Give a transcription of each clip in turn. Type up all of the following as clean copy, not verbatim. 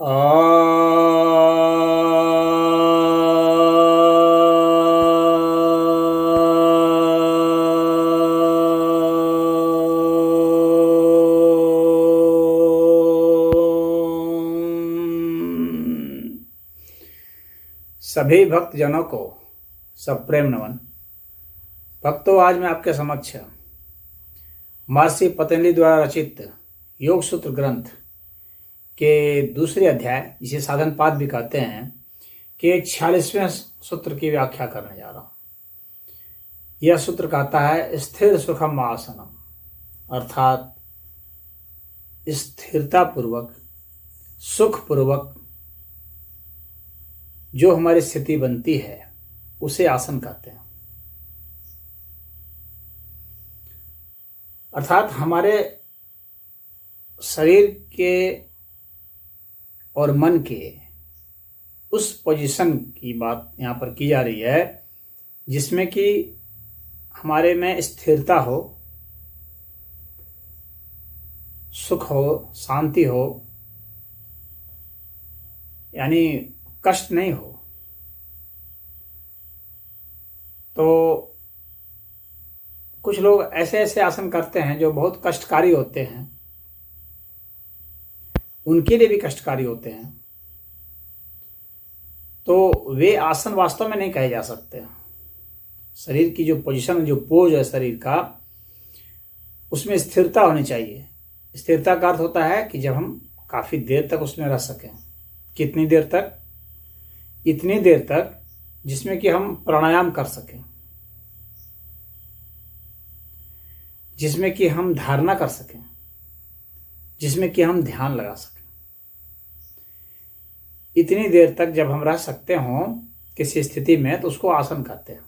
सभी भक्तजनों को सप्रेम नमन। भक्तों, आज मैं आपके समक्ष महर्षि पतंजलि द्वारा रचित योग सूत्र ग्रंथ के दूसरे अध्याय, जिसे साधन पाद भी कहते हैं, के 46वें सूत्र की व्याख्या करने जा रहा हूं। यह सूत्र कहता है स्थिर सुखम आसनम, अर्थात स्थिरता पूर्वक, सुख पूर्वक जो हमारी स्थिति बनती है उसे आसन कहते हैं। अर्थात हमारे शरीर के और मन के उस पोजीशन की बात यहाँ पर की जा रही है जिसमें कि हमारे में स्थिरता हो, सुख हो, शांति हो, यानी कष्ट नहीं हो। तो कुछ लोग ऐसे ऐसे आसन करते हैं जो बहुत कष्टकारी होते हैं, उनके लिए भी कष्टकारी होते हैं। तो वे आसन वास्तव में नहीं कहे जा सकते। शरीर की जो पोजीशन, जो पोज है शरीर का, उसमें स्थिरता होनी चाहिए। स्थिरता का अर्थ होता है कि जब हम काफी देर तक उसमें रह सकें। कितनी देर तक? इतनी देर तक जिसमें कि हम प्राणायाम कर सकें, जिसमें कि हम धारणा कर सकें, जिसमें कि हम ध्यान लगा सकें। इतनी देर तक जब हम रह सकते हों किसी स्थिति में, तो उसको आसन कहते हैं।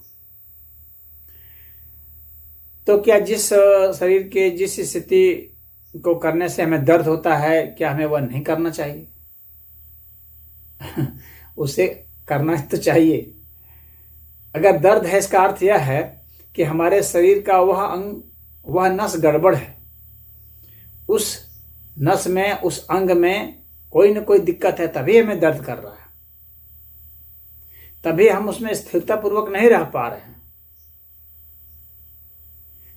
तो क्या जिस शरीर के जिस स्थिति को करने से हमें दर्द होता है, क्या हमें वह नहीं करना चाहिए? उसे करना तो चाहिए। अगर दर्द है, इसका अर्थ यह है कि हमारे शरीर का वह अंग, वह नस गड़बड़ है। उस नस में, उस अंग में कोई न कोई दिक्कत है, तभी हमें दर्द कर रहा है, तभी हम उसमें स्थिरता पूर्वक नहीं रह पा रहे हैं,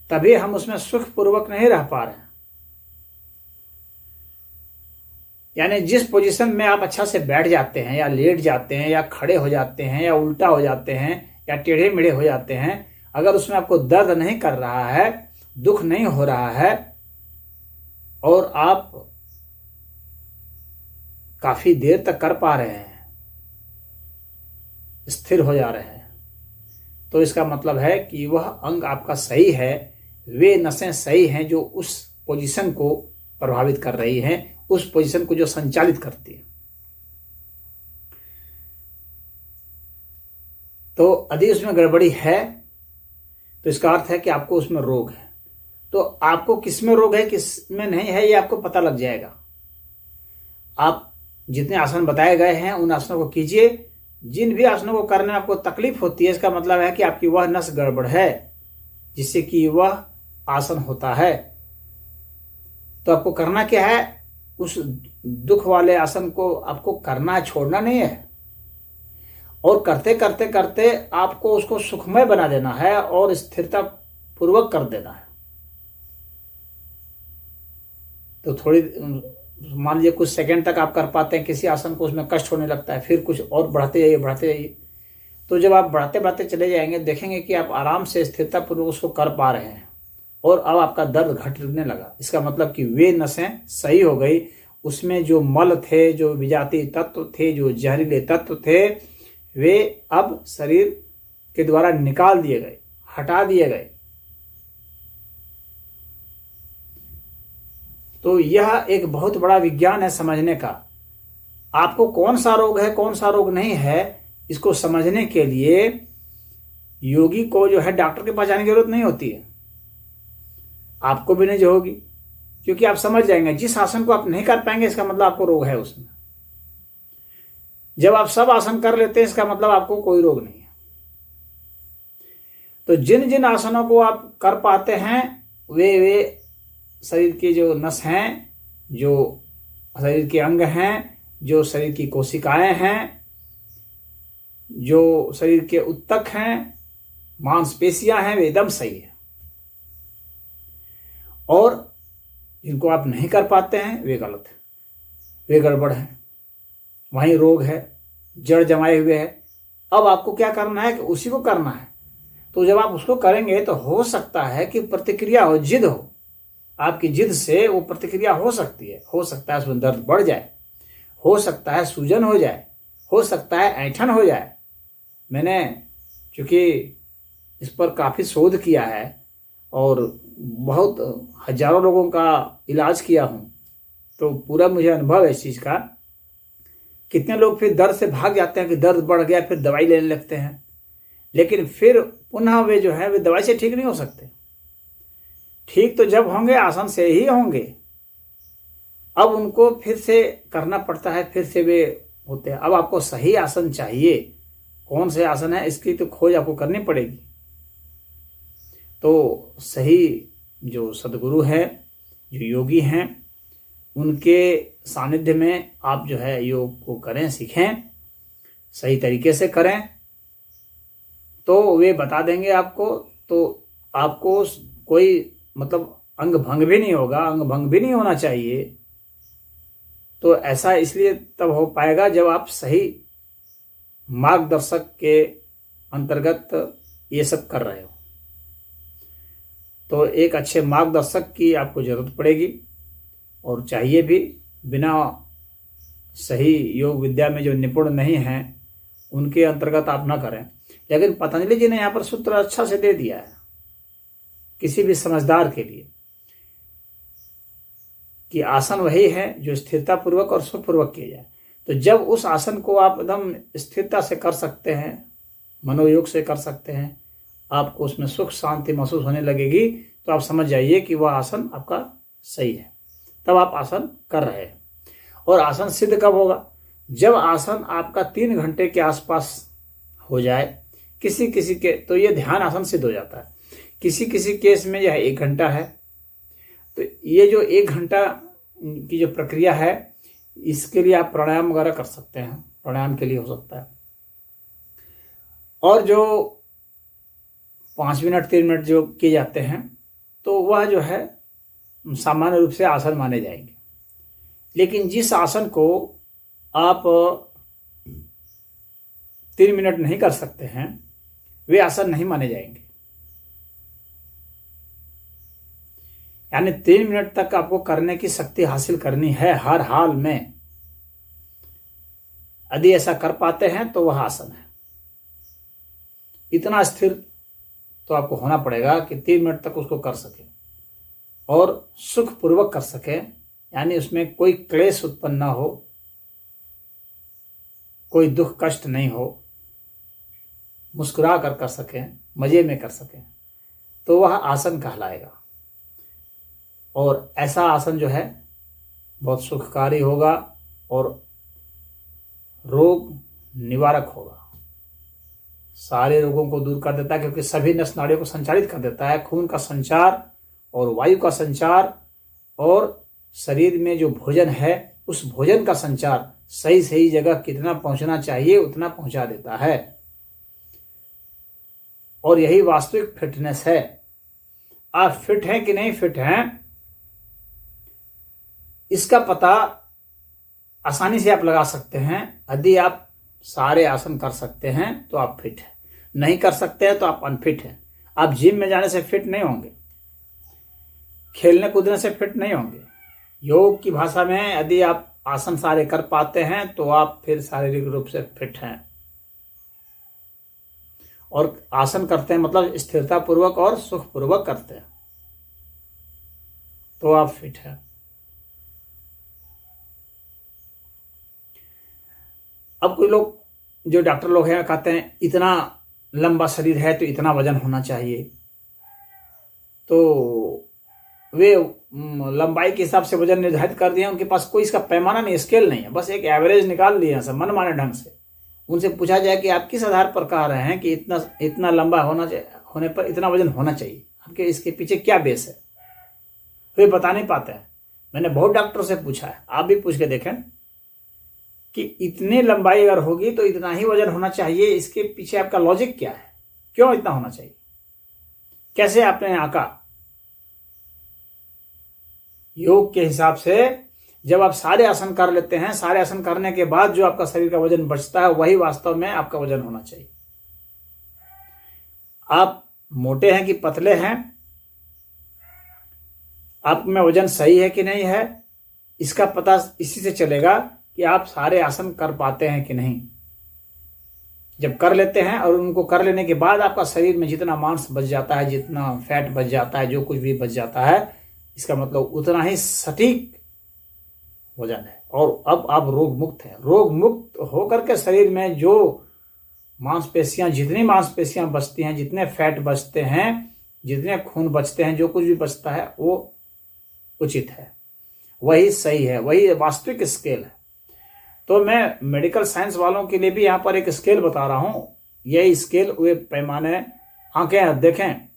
तभी हम उसमें सुख पूर्वक नहीं रह पा रहे हैं। यानी जिस पोजीशन में आप अच्छा से बैठ जाते हैं, या लेट जाते हैं, या खड़े हो जाते हैं, या उल्टा हो जाते हैं, या टेढ़े मेढ़े हो जाते हैं, अगर उसमें आपको दर्द नहीं कर रहा है, दुख नहीं हो रहा है, और आप काफी देर तक कर पा रहे हैं, स्थिर हो जा रहे हैं, तो इसका मतलब है कि वह अंग आपका सही है, वे नसें सही हैं जो उस पोजीशन को प्रभावित कर रही हैं, उस पोजीशन को जो संचालित करती है। तो यदि उसमें गड़बड़ी है तो इसका अर्थ है कि आपको उसमें रोग है। तो आपको किसमें रोग है, किसमें नहीं है, ये आपको पता लग जाएगा। आप जितने आसन बताए गए हैं उन आसनों को कीजिए। जिन भी आसनों को करने में आपको तकलीफ होती है, इसका मतलब है कि आपकी वह नस गड़बड़ है जिससे कि वह आसन होता है। तो आपको करना क्या है? उस दुख वाले आसन को आपको करना, छोड़ना नहीं है, और करते करते करते आपको उसको सुखमय बना देना है और स्थिरता पूर्वक कर देना है। तो थोड़ी, मान लीजिए कुछ सेकंड तक आप कर पाते हैं किसी आसन को, उसमें कष्ट होने लगता है, फिर कुछ और बढ़ाते जाइए, बढ़ाते जाइए। तो जब आप बढ़ाते बढ़ाते चले जाएंगे, देखेंगे कि आप आराम से स्थिरता पूर्वक उसको कर पा रहे हैं, और अब आपका दर्द घटने लगा। इसका मतलब कि वे नसें सही हो गई, उसमें जो मल थे, जो विजातीय तत्व थे, जो जहरीले तत्व थे, वे अब शरीर के द्वारा निकाल दिए गए, हटा दिए गए। तो यह एक बहुत बड़ा विज्ञान है समझने का। आपको कौन सा रोग है, कौन सा रोग नहीं है, इसको समझने के लिए योगी को जो है डॉक्टर के पास जाने की जरूरत नहीं होती है, आपको भी नहीं जो होगी, क्योंकि आप समझ जाएंगे जिस आसन को आप नहीं कर पाएंगे, इसका मतलब आपको रोग है उसमें। जब आप सब आसन कर लेते हैं, इसका मतलब आपको कोई रोग नहीं है। तो जिन जिन आसनों को आप कर पाते हैं, वे शरीर के जो नस हैं, जो शरीर के अंग हैं, जो शरीर की कोशिकाएं हैं, जो शरीर के उत्तक हैं, मांसपेशियां हैं, वे एकदम सही है। और जिनको आप नहीं कर पाते हैं वे गलत है, वे गड़बड़ है, वहीं रोग है, जड़ जमाए हुए है। अब आपको क्या करना है कि उसी को करना है। तो जब आप उसको करेंगे तो हो सकता है कि प्रतिक्रिया हो, जिद हो, आपकी जिद से वो प्रतिक्रिया हो सकती है। हो सकता है उसमें दर्द बढ़ जाए, हो सकता है सूजन हो जाए, हो सकता है ऐंठन हो जाए। मैंने चूंकि इस पर काफ़ी शोध किया है और बहुत हजारों लोगों का इलाज किया हूँ, तो पूरा मुझे अनुभव है इस चीज़ का। कितने लोग फिर दर्द से भाग जाते हैं कि दर्द बढ़ गया, फिर दवाई लेने लगते हैं, लेकिन फिर पुनः वे जो है वे दवाई से ठीक नहीं हो सकते। ठीक तो जब होंगे आसन से ही होंगे। अब उनको फिर से करना पड़ता है, फिर से वे होते हैं। अब आपको सही आसन चाहिए, कौन से आसन है इसकी तो खोज आपको करनी पड़ेगी। तो सही जो सदगुरु है, जो योगी हैं, उनके सानिध्य में आप जो है योग को करें, सीखें, सही तरीके से करें, तो वे बता देंगे आपको। तो आपको कोई मतलब अंग भंग भी नहीं होगा, अंग भंग भी नहीं होना चाहिए। तो ऐसा इसलिए तब हो पाएगा जब आप सही मार्गदर्शक के अंतर्गत ये सब कर रहे हो। तो एक अच्छे मार्गदर्शक की आपको जरूरत पड़ेगी और चाहिए भी। बिना सही योग विद्या में जो निपुण नहीं हैं उनके अंतर्गत आप ना करें। लेकिन पतंजलि जी ने यहाँ पर सूत्र अच्छा से दे दिया है किसी भी समझदार के लिए कि आसन वही है जो स्थिरता पूर्वक और सुखपूर्वक किया जाए। तो जब उस आसन को आप एकदम स्थिरता से कर सकते हैं, मनोयोग से कर सकते हैं, आपको उसमें सुख शांति महसूस होने लगेगी, तो आप समझ जाइए कि वह आसन आपका सही है। तब आप आसन कर रहे हैं। और आसन सिद्ध कब होगा? जब आसन आपका 3 घंटे के आसपास हो जाए। किसी किसी के तो ये ध्यान आसन सिद्ध हो जाता है, किसी किसी केस में यह 1 घंटा है। तो ये जो 1 घंटा की जो प्रक्रिया है, इसके लिए आप प्राणायाम वगैरह कर सकते हैं, प्राणायाम के लिए हो सकता है। और जो 5 मिनट 3 मिनट जो किए जाते हैं, तो वह जो है सामान्य रूप से आसन माने जाएंगे। लेकिन जिस आसन को आप 3 मिनट नहीं कर सकते हैं, वे आसन नहीं माने जाएंगे। यानी 3 मिनट तक आपको करने की शक्ति हासिल करनी है हर हाल में। यदि ऐसा कर पाते हैं तो वह आसन है। इतना स्थिर तो आपको होना पड़ेगा कि 3 मिनट तक उसको कर सके और सुखपूर्वक कर सके। यानी उसमें कोई क्लेश उत्पन्न ना हो, कोई दुख कष्ट नहीं हो, मुस्कुरा कर सके, मजे में कर सके, तो वह आसन कहलाएगा। और ऐसा आसन जो है बहुत सुखकारी होगा और रोग निवारक होगा, सारे रोगों को दूर कर देता है, क्योंकि सभी नस नाड़ियों को संचालित कर देता है। खून का संचार और वायु का संचार और शरीर में जो भोजन है उस भोजन का संचार सही सही जगह कितना पहुंचना चाहिए उतना पहुंचा देता है। और यही वास्तविक फिटनेस है। आप फिट हैं कि नहीं फिट हैं, इसका पता आसानी से आप लगा सकते हैं। यदि आप सारे आसन कर सकते हैं तो आप फिट हैं, नहीं कर सकते हैं तो आप अनफिट हैं। आप जिम में जाने से फिट नहीं होंगे, खेलने कूदने से फिट नहीं होंगे। योग की भाषा में यदि आप आसन सारे कर पाते हैं तो आप फिर शारीरिक रूप से फिट हैं। और आसन करते हैं मतलब स्थिरता पूर्वक और सुख पूर्वक करते हैं, तो आप फिट हैं। अब कोई लोग जो डॉक्टर लोग हैं कहते हैं इतना लंबा शरीर है तो इतना वजन होना चाहिए। तो वे लंबाई के हिसाब से वजन निर्धारित कर दिए, उनके पास कोई इसका पैमाना नहीं, स्केल नहीं है, बस एक एवरेज निकाल लिए सब मनमाने ढंग से। उनसे पूछा जाए कि आप किस आधार पर कह रहे हैं कि इतना लंबा होने पर इतना वजन होना चाहिए, आपके इसके पीछे क्या बेस है, वे बता नहीं पाते हैं। मैंने बहुत डॉक्टर से पूछा है, आप भी पूछ के देखें। कि इतनी लंबाई अगर होगी तो इतना ही वजन होना चाहिए, इसके पीछे आपका लॉजिक क्या है, क्यों इतना होना चाहिए, कैसे आपने आंका? योग के हिसाब से जब आप सारे आसन कर लेते हैं, सारे आसन करने के बाद जो आपका शरीर का वजन बचता है वही वास्तव में आपका वजन होना चाहिए। आप मोटे हैं कि पतले हैं, आप में वजन सही है कि नहीं है, इसका पता इसी से चलेगा कि आप सारे आसन कर पाते हैं कि नहीं। जब कर लेते हैं और उनको कर लेने के बाद आपका शरीर में जितना मांस बच जाता है, जितना फैट बच जाता है, जो कुछ भी बच जाता है, इसका मतलब उतना ही सटीक वजन है और अब आप रोग मुक्त हैं। रोग मुक्त होकर के शरीर में जो मांसपेशियां, जितनी मांसपेशियां बचती हैं, जितने फैट बचते हैं, जितने खून बचते हैं, जो कुछ भी बचता है वो उचित है, वही सही है, वही वास्तविक स्केल है। तो मैं मेडिकल साइंस वालों के लिए भी यहां पर एक स्केल बता रहा हूं। यही स्केल, वे पैमाने आंकें देखें।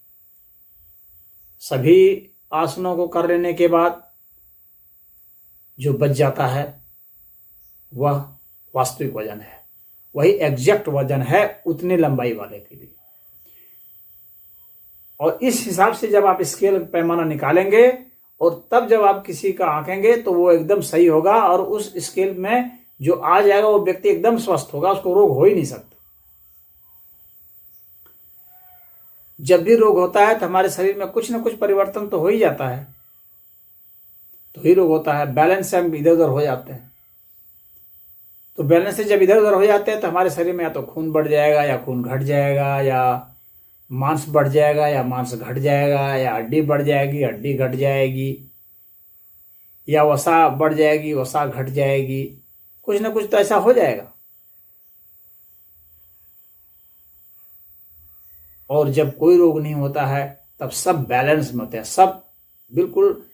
सभी आसनों को कर लेने के बाद जो बच जाता है वह वास्तविक वजन है, वही एग्जैक्ट वजन है उतनी लंबाई वाले के लिए। और इस हिसाब से जब आप स्केल पैमाना निकालेंगे और तब जब आप किसी का आंकेंगे तो वो एकदम सही होगा और उस स्केल में जो आ जाएगा वो व्यक्ति एकदम स्वस्थ होगा, उसको रोग हो ही नहीं सकता। जब भी रोग होता है तो हमारे शरीर में कुछ ना कुछ परिवर्तन तो हो ही जाता है, तो ही रोग होता है। बैलेंस से हम इधर उधर हो जाते हैं, तो बैलेंस से जब इधर उधर हो जाते हैं तो हमारे शरीर में या तो खून बढ़ जाएगा या खून घट जाएगा, या मांस बढ़ जाएगा या मांस घट जाएगा, या हड्डी बढ़ जाएगी हड्डी घट जाएगी, या वसा बढ़ जाएगी वसा घट जाएगी, कुछ ना कुछ तो ऐसा हो जाएगा। और जब कोई रोग नहीं होता है तब सब बैलेंस में होते हैं, सब बिल्कुल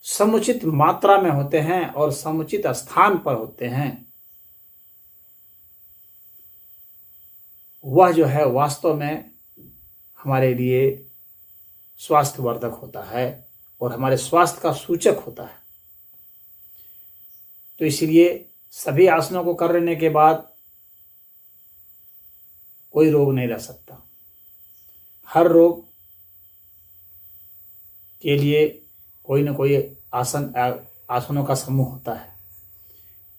समुचित मात्रा में होते हैं और समुचित स्थान पर होते हैं। वह जो है वास्तव में हमारे लिए स्वास्थ्यवर्धक होता है और हमारे स्वास्थ्य का सूचक होता है। तो इसलिए सभी आसनों को कर लेने के बाद कोई रोग नहीं रह सकता। हर रोग के लिए कोई ना कोई आसनों का समूह होता है।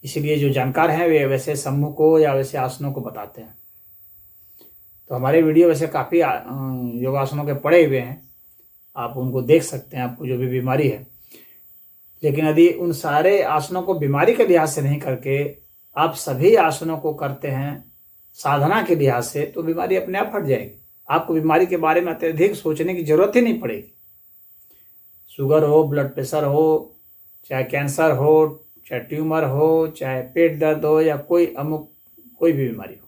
इसलिए जो जानकार हैं वे वैसे समूह को या वैसे आसनों को बताते हैं। तो हमारे वीडियो वैसे काफ़ी योगासनों के पड़े हुए हैं, आप उनको देख सकते हैं, आपको जो भी बीमारी है। लेकिन यदि उन सारे आसनों को बीमारी के लिहाज से नहीं करके आप सभी आसनों को करते हैं साधना के लिहाज से, तो बीमारी अपने आप हट जाएगी। आपको बीमारी के बारे में अत्यधिक सोचने की जरूरत ही नहीं पड़ेगी। शुगर हो, ब्लड प्रेशर हो, चाहे कैंसर हो, चाहे ट्यूमर हो, चाहे पेट दर्द हो, या कोई भी बीमारी हो,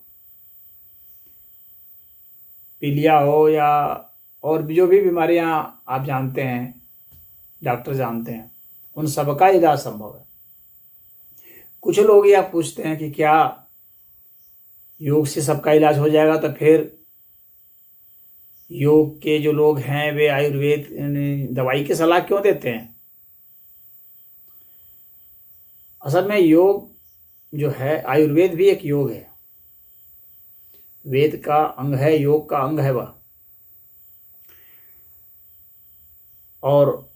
पीलिया हो, या और भी जो भी बीमारियां आप जानते हैं, डॉक्टर जानते हैं, उन सबका इलाज संभव है। कुछ लोग यह पूछते हैं कि क्या योग से सबका इलाज हो जाएगा? तो फिर योग के जो लोग हैं वे आयुर्वेद दवाई की सलाह क्यों देते हैं? असल में योग जो है, आयुर्वेद भी एक योग है, वेद का अंग है, योग का अंग है वह। और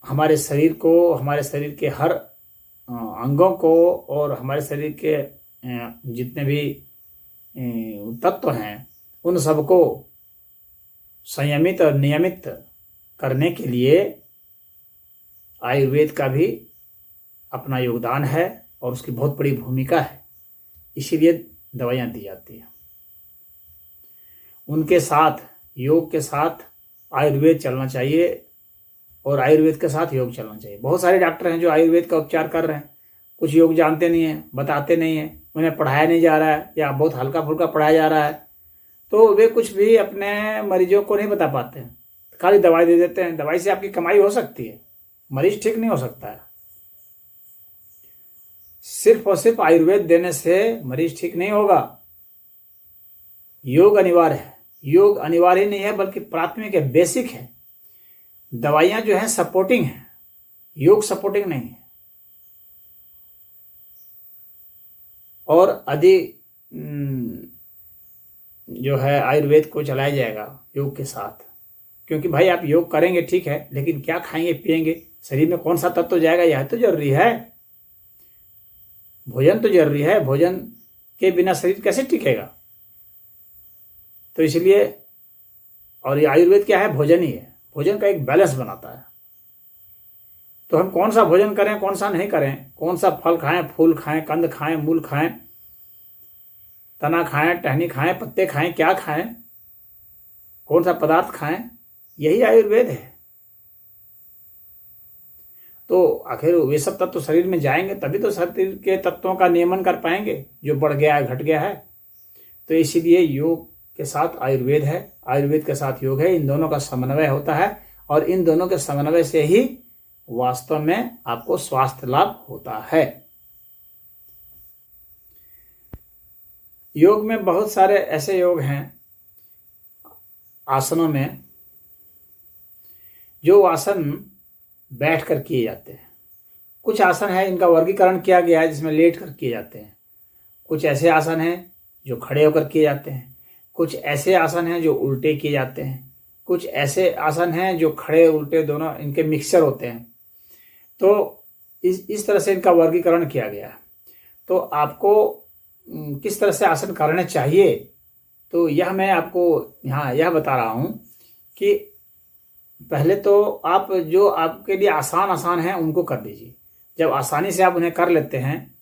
हमारे शरीर को, हमारे शरीर के हर अंगों को और हमारे शरीर के जितने भी तत्व हैं उन सबको संयमित और नियमित करने के लिए आयुर्वेद का भी अपना योगदान है और उसकी बहुत बड़ी भूमिका है। इसीलिए दवाइयाँ दी जाती हैं। उनके साथ, योग के साथ आयुर्वेद चलना चाहिए और आयुर्वेद के साथ योग चलना चाहिए। बहुत सारे डॉक्टर हैं जो आयुर्वेद का उपचार कर रहे हैं, कुछ योग जानते नहीं हैं, बताते नहीं हैं, उन्हें पढ़ाया नहीं जा रहा है या बहुत हल्का फुल्का पढ़ाया जा रहा है, तो वे कुछ भी अपने मरीजों को नहीं बता पाते हैं, खाली दवाई दे देते हैं। दवाई से आपकी कमाई हो सकती है, मरीज ठीक नहीं हो सकता है। सिर्फ और सिर्फ आयुर्वेद देने से मरीज ठीक नहीं होगा। योग अनिवार्य है। योग अनिवार्य नहीं है बल्कि प्राथमिक है, बेसिक है। दवाइयां जो है सपोर्टिंग है, योग सपोर्टिंग नहीं है। और अधिक जो है आयुर्वेद को चलाया जाएगा योग के साथ। क्योंकि भाई आप योग करेंगे ठीक है, लेकिन क्या खाएंगे पिएंगे, शरीर में कौन सा तत्व जाएगा, यह तो जरूरी है। भोजन तो जरूरी है, भोजन के बिना शरीर कैसे टिकेगा। तो इसलिए, और ये आयुर्वेद क्या है, भोजन ही है, भोजन का एक बैलेंस बनाता है। तो हम कौन सा भोजन करें कौन सा नहीं करें, कौन सा फल खाएं, फूल खाएं, कंद खाएं, मूल खाएं, तना खाएं, टहनी खाएं, पत्ते खाएं, क्या खाएं, कौन सा पदार्थ खाएं, यही आयुर्वेद है। तो आखिर वे सब तत्व शरीर में जाएंगे तभी तो शरीर के तत्वों का नियमन कर पाएंगे, जो बढ़ गया है घट गया है। तो इसीलिए योग के साथ आयुर्वेद है, आयुर्वेद के साथ योग है, इन दोनों का समन्वय होता है और इन दोनों के समन्वय से ही वास्तव में आपको स्वास्थ्य लाभ होता है। योग में बहुत सारे ऐसे योग हैं आसनों में, जो आसन बैठ कर किए जाते हैं। कुछ आसन है इनका वर्गीकरण किया गया है जिसमें लेट कर किए जाते हैं। कुछ ऐसे आसन हैं जो खड़े होकर किए जाते हैं। कुछ ऐसे आसन हैं जो उल्टे किए जाते हैं। कुछ ऐसे आसन हैं जो खड़े उल्टे दोनों इनके मिक्सचर होते हैं। तो इस तरह से इनका वर्गीकरण किया गया है। तो आपको किस तरह से आसन करने चाहिए, तो यह मैं आपको यहाँ यह बता रहा हूँ कि पहले तो आप जो आपके लिए आसान हैं उनको कर दीजिए। जब आसानी से आप उन्हें कर लेते हैं,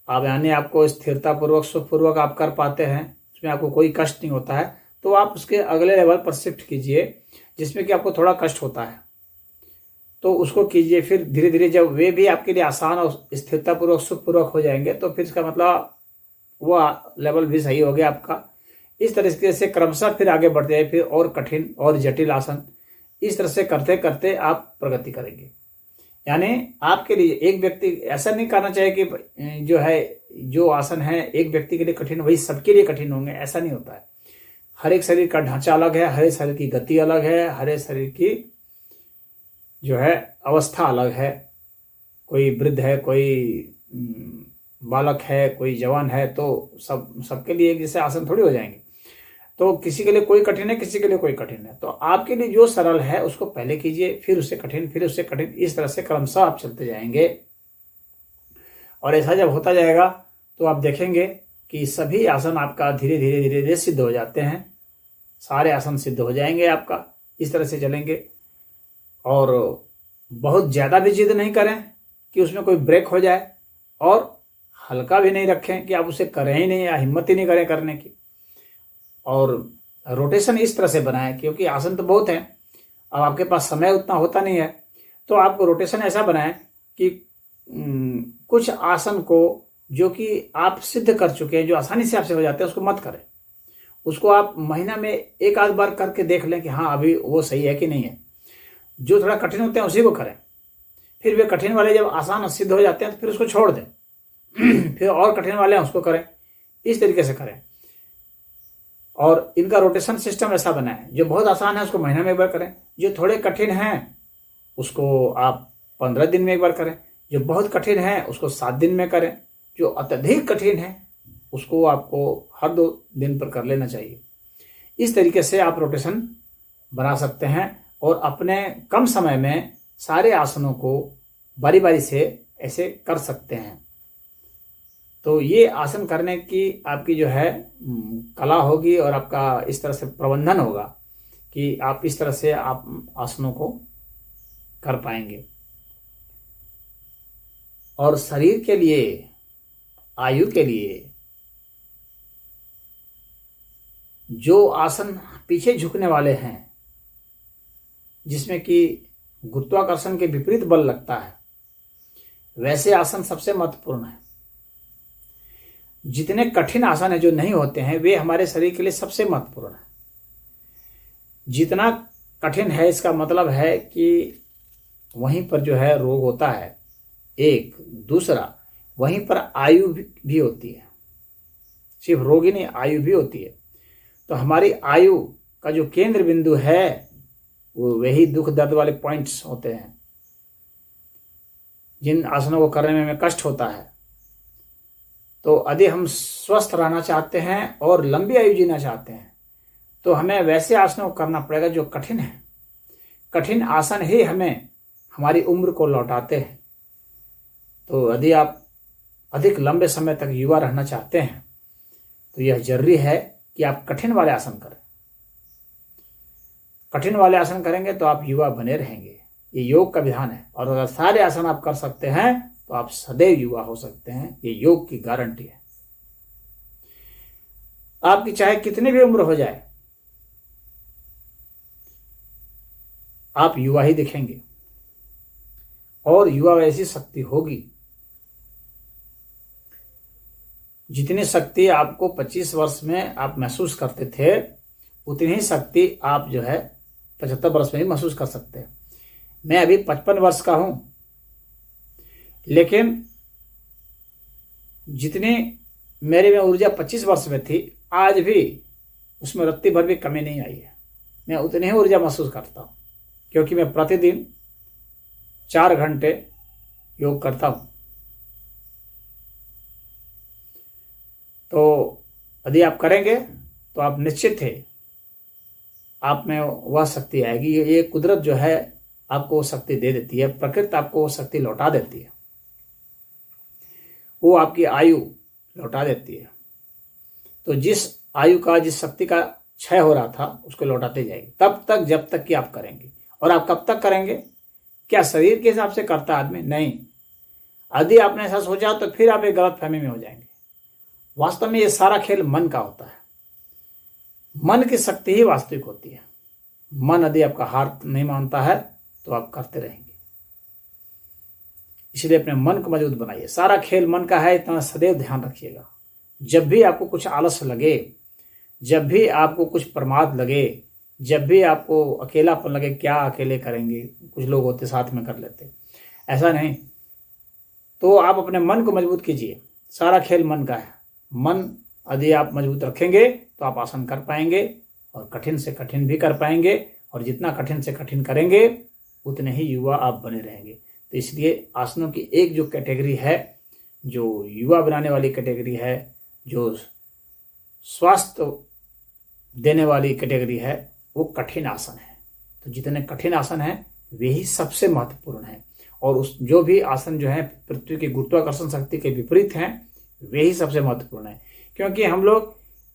आप यानी आपको स्थिरतापूर्वक सुखपूर्वक आप कर पाते हैं, उसमें आपको कोई कष्ट नहीं होता है, तो आप उसके अगले लेवल पर शिफ्ट कीजिए जिसमें कि आपको थोड़ा कष्ट होता है, तो उसको कीजिए। फिर धीरे धीरे जब वे भी आपके लिए आसान और स्थिरतापूर्वक सुखपूर्वक हो जाएंगे तो फिर इसका मतलब वह लेवल भी सही हो गया आपका। इस तरीके से क्रमशः फिर आगे बढ़ जाए, फिर और कठिन और जटिल आसन, इस तरह से करते करते आप प्रगति करेंगे। यानी आपके लिए एक व्यक्ति ऐसा नहीं करना चाहिए कि जो है जो आसन है एक व्यक्ति के लिए कठिन वही सबके लिए कठिन होंगे, ऐसा नहीं होता है। हर एक शरीर का ढांचा अलग है, हर एक शरीर की गति अलग है, हर एक शरीर की जो है अवस्था अलग है। कोई वृद्ध है, कोई बालक है, कोई जवान है, तो सबके लिए एक जैसे आसन थोड़ी हो जाएंगे। तो किसी के लिए कोई कठिन है, किसी के लिए कोई कठिन है। तो आपके लिए जो सरल है उसको पहले कीजिए, फिर उससे कठिन, फिर उससे कठिन, इस तरह से क्रमशः आप चलते जाएंगे। और ऐसा जब होता जाएगा तो आप देखेंगे कि सभी आसन आपका धीरे धीरे धीरे धीरे सिद्ध हो जाते हैं। सारे आसन सिद्ध हो जाएंगे आपका, इस तरह से चलेंगे। और बहुत ज्यादा भी जिद नहीं करें कि उसमें कोई ब्रेक हो जाए, और हल्का भी नहीं रखें कि आप उसे करें ही नहीं या हिम्मत ही नहीं करें करने की। और रोटेशन इस तरह से बनाएं, क्योंकि आसन तो बहुत हैं, अब आपके पास समय उतना होता नहीं है, तो आप रोटेशन ऐसा बनाएं कि कुछ आसन को जो कि आप सिद्ध कर चुके हैं, जो आसानी से आपसे हो जाते हैं, उसको मत करें। उसको आप महीना में एक आध बार करके देख लें कि हाँ अभी वो सही है कि नहीं है। जो थोड़ा कठिन होते हैं उसी को करें। फिर वे कठिन वाले जब आसान सिद्ध हो जाते हैं तो फिर उसको छोड़ दें। फिर और कठिन वाले हैं उसको करें, इस तरीके से करें। और इनका रोटेशन सिस्टम ऐसा बनाएं, जो बहुत आसान है उसको महीना में एक बार करें, जो थोड़े कठिन हैं उसको आप 15 दिन में एक बार करें, जो बहुत कठिन है उसको 7 दिन में करें, जो अत्यधिक कठिन है उसको आपको हर 2 दिन पर कर लेना चाहिए। इस तरीके से आप रोटेशन बना सकते हैं और अपने कम समय में सारे आसनों को बारी बारी से ऐसे कर सकते हैं। तो ये आसन करने की आपकी जो है कला होगी और आपका इस तरह से प्रबंधन होगा कि आप इस तरह से आप आसनों को कर पाएंगे। और शरीर के लिए, आयु के लिए जो आसन पीछे झुकने वाले हैं, जिसमें कि गुरुत्वाकर्षण के विपरीत बल लगता है, वैसे आसन सबसे महत्वपूर्ण है। जितने कठिन आसन है जो नहीं होते हैं वे हमारे शरीर के लिए सबसे महत्वपूर्ण है। जितना कठिन है इसका मतलब है कि वहीं पर जो है रोग होता है। एक दूसरा, वहीं पर आयु भी होती है, सिर्फ रोग ही नहीं आयु भी होती है। तो हमारी आयु का जो केंद्र बिंदु है वो वही दुख दर्द वाले पॉइंट्स होते हैं, जिन आसनों को करने में हमें कष्ट होता है। तो यदि हम स्वस्थ रहना चाहते हैं और लंबी आयु जीना चाहते हैं तो हमें वैसे आसनों को करना पड़ेगा जो कठिन है। कठिन आसन ही हमें हमारी उम्र को लौटाते हैं। तो यदि आप अधिक लंबे समय तक युवा रहना चाहते हैं तो यह जरूरी है कि आप कठिन वाले आसन करें। कठिन वाले आसन करेंगे तो आप युवा बने रहेंगे। ये योग का विधान है, और अगर सारे आसन आप कर सकते हैं तो आप सदैव युवा हो सकते हैं। ये योग की गारंटी है। आपकी चाहे कितनी भी उम्र हो जाए, आप युवा ही दिखेंगे, और युवा वैसी शक्ति होगी। जितनी शक्ति आपको 25 वर्ष में आप महसूस करते थे, उतनी ही शक्ति आप जो है 75 वर्ष में भी महसूस कर सकते हैं। मैं अभी 55 वर्ष का हूं, लेकिन जितनी मेरे में ऊर्जा 25 वर्ष में थी, आज भी उसमें रत्ती भर भी कमी नहीं आई है। मैं उतनी ही ऊर्जा महसूस करता हूं, क्योंकि मैं प्रतिदिन 4 घंटे योग करता हूं। तो यदि आप करेंगे तो आप निश्चित है आप में वह शक्ति आएगी। ये कुदरत जो है आपको वो शक्ति दे देती है, प्रकृति आपको वो शक्ति लौटा देती है, वो आपकी आयु लौटा देती है। तो जिस आयु का, जिस शक्ति का क्षय हो रहा था, उसको लौटाते जाएगी तब तक जब तक कि आप करेंगे। और आप कब तक करेंगे? क्या शरीर के हिसाब से करता आदमी? नहीं। यदि आपने ऐसा सोचा तो फिर आप एक गलत फहमी में हो जाएंगे। वास्तव में ये सारा खेल मन का होता है। मन की शक्ति ही वास्तविक होती है। मन यदि आपका हार नहीं मानता है तो आप करते रहेंगे। इसलिए अपने मन को मजबूत बनाइए। सारा खेल मन का है, इतना सदैव ध्यान रखिएगा। जब भी आपको कुछ आलस लगे, जब भी आपको कुछ प्रमाद लगे, जब भी आपको अकेलापन लगे, क्या अकेले करेंगे, कुछ लोग होते साथ में कर लेते, ऐसा नहीं, तो आप अपने मन को मजबूत कीजिए। सारा खेल मन का है। मन यदि आप मजबूत रखेंगे तो आप आसन कर पाएंगे, और कठिन से कठिन भी कर पाएंगे, और जितना कठिन से कठिन करेंगे उतने ही युवा आप बने रहेंगे। तो इसलिए आसनों की एक जो कैटेगरी है, जो युवा बनाने वाली कैटेगरी है, जो स्वास्थ्य देने वाली कैटेगरी है, वो कठिन आसन है। तो जितने कठिन आसन हैं वे ही सबसे महत्वपूर्ण है, और उस जो भी आसन जो है पृथ्वी की गुरुत्वाकर्षण शक्ति के विपरीत हैं, वे ही सबसे महत्वपूर्ण है। क्योंकि हम लोग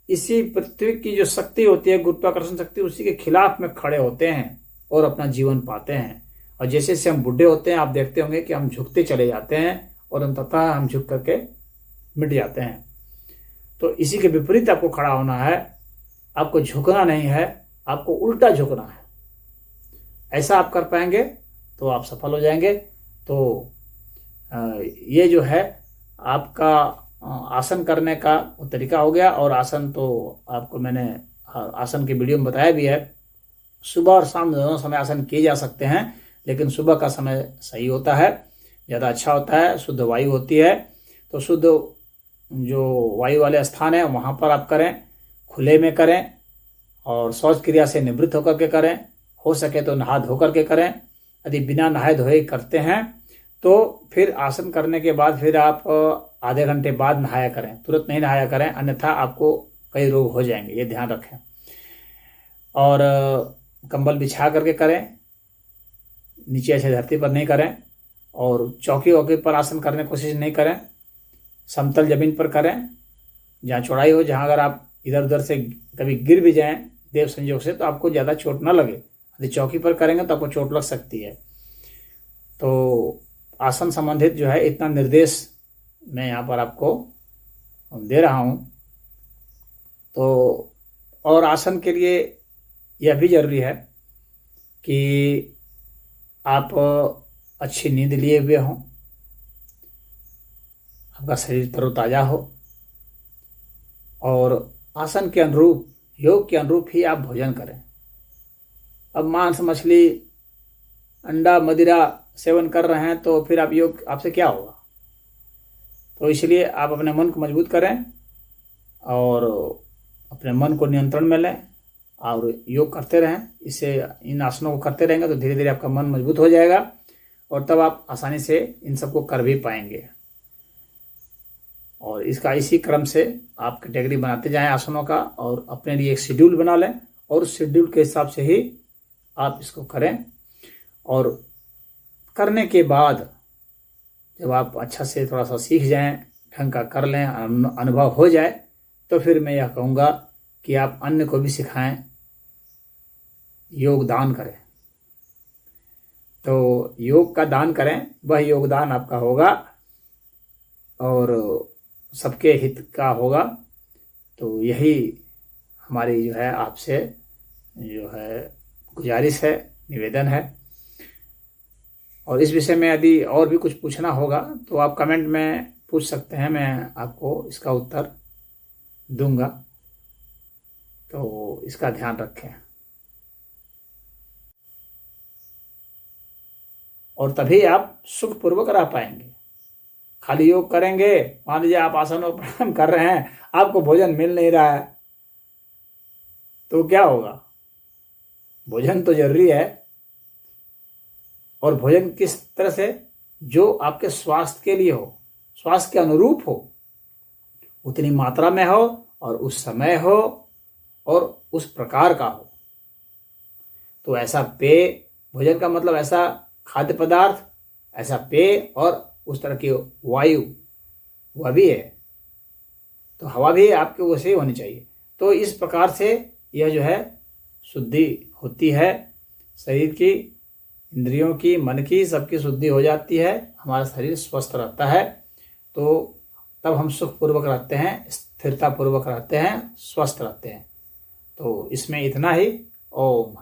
इसी पृथ्वी की जो शक्ति होती है, गुरुत्वाकर्षण शक्ति, उसी के खिलाफ में खड़े होते हैं और अपना जीवन पाते हैं। और जैसे जैसे हम बुढ़े होते हैं, आप देखते होंगे कि हम झुकते चले जाते हैं और अंततः हम झुक करके मिट जाते हैं। तो इसी के विपरीत आपको खड़ा होना है। आपको झुकना नहीं है, आपको उल्टा झुकना है। ऐसा आप कर पाएंगे तो आप सफल हो जाएंगे। तो ये जो है आपका आसन करने का तरीका हो गया। और आसन तो आपको मैंने आसन की वीडियो में बताया भी है। सुबह और शाम दोनों समय आसन किए जा सकते हैं, लेकिन सुबह का समय सही होता है, ज़्यादा अच्छा होता है, शुद्ध वायु होती है। तो शुद्ध जो वायु वाले स्थान है वहाँ पर आप करें, खुले में करें, और शौच क्रिया से निवृत्त होकर के करें। हो सके तो नहा धो करके करें। यदि बिना नहाए धोए करते हैं तो फिर आसन करने के बाद फिर आप आधे घंटे बाद नहाया करें, तुरंत नहीं नहाया करें, अन्यथा आपको कई रोग हो जाएंगे, ये ध्यान रखें। और कंबल बिछा करके करें, नीचे ऐसे धरती पर नहीं करें, और चौकी वौकी पर आसन करने की कोशिश नहीं करें। समतल जमीन पर करें, जहाँ चौड़ाई हो, जहाँ अगर आप इधर उधर से कभी गिर भी जाएं देव संयोग से तो आपको ज़्यादा चोट ना लगे। यदि चौकी पर करेंगे तो आपको चोट लग सकती है। तो आसन संबंधित जो है इतना निर्देश मैं यहाँ पर आपको दे रहा हूँ। तो और आसन के लिए यह भी जरूरी है कि आप अच्छी नींद लिए हुए हों, आपका शरीर तरोताजा हो, और आसन के अनुरूप, योग के अनुरूप ही आप भोजन करें। अब मांस मछली अंडा मदिरा सेवन कर रहे हैं तो फिर आप योग आपसे क्या होगा। तो इसलिए आप अपने मन को मजबूत करें और अपने मन को नियंत्रण में लें और योग करते रहें। इससे इन आसनों को करते रहेंगे तो धीरे धीरे आपका मन मजबूत हो जाएगा, और तब आप आसानी से इन सबको कर भी पाएंगे। और इसका इसी क्रम से आप कैटेगरी बनाते जाएं आसनों का, और अपने लिए एक शेड्यूल बना लें और उस शेड्यूल के हिसाब से ही आप इसको करें। और करने के बाद जब आप अच्छा से थोड़ा सा सीख जाएं, ढंग का कर लें, अनुभव हो जाए, तो फिर मैं यह कहूँगा कि आप अन्य को भी सिखाएं, योगदान करें। तो योग का दान करें, वह योगदान आपका होगा और सबके हित का होगा। तो यही हमारी जो है आपसे जो है गुजारिश है, निवेदन है। और इस विषय में यदि और भी कुछ पूछना होगा तो आप कमेंट में पूछ सकते हैं, मैं आपको इसका उत्तर दूंगा। तो इसका ध्यान रखें, और तभी आप सुखपूर्वक रह पाएंगे। खाली योग करेंगे, मान लीजिए आप आसन और प्राणायाम कर रहे हैं, आपको भोजन मिल नहीं रहा है, तो क्या होगा? भोजन तो जरूरी है, और भोजन किस तरह से? जो आपके स्वास्थ्य के लिए हो, स्वास्थ्य के अनुरूप हो, उतनी मात्रा में हो और उस समय हो और उस प्रकार का हो। तो ऐसा पेय, भोजन का मतलब ऐसा खाद्य पदार्थ, ऐसा पेय और उस तरह की वायु वह भी है। तो हवा भी आपके वैसे ही होनी चाहिए। तो इस प्रकार से यह जो है शुद्धि होती है, शरीर की, इंद्रियों की, मन की, सबकी शुद्धि हो जाती है, हमारा शरीर स्वस्थ रहता है। तो तब हम सुखपूर्वक रहते हैं, स्थिरता पूर्वक रहते हैं, स्वस्थ रहते हैं। तो इसमें इतना ही। ओम।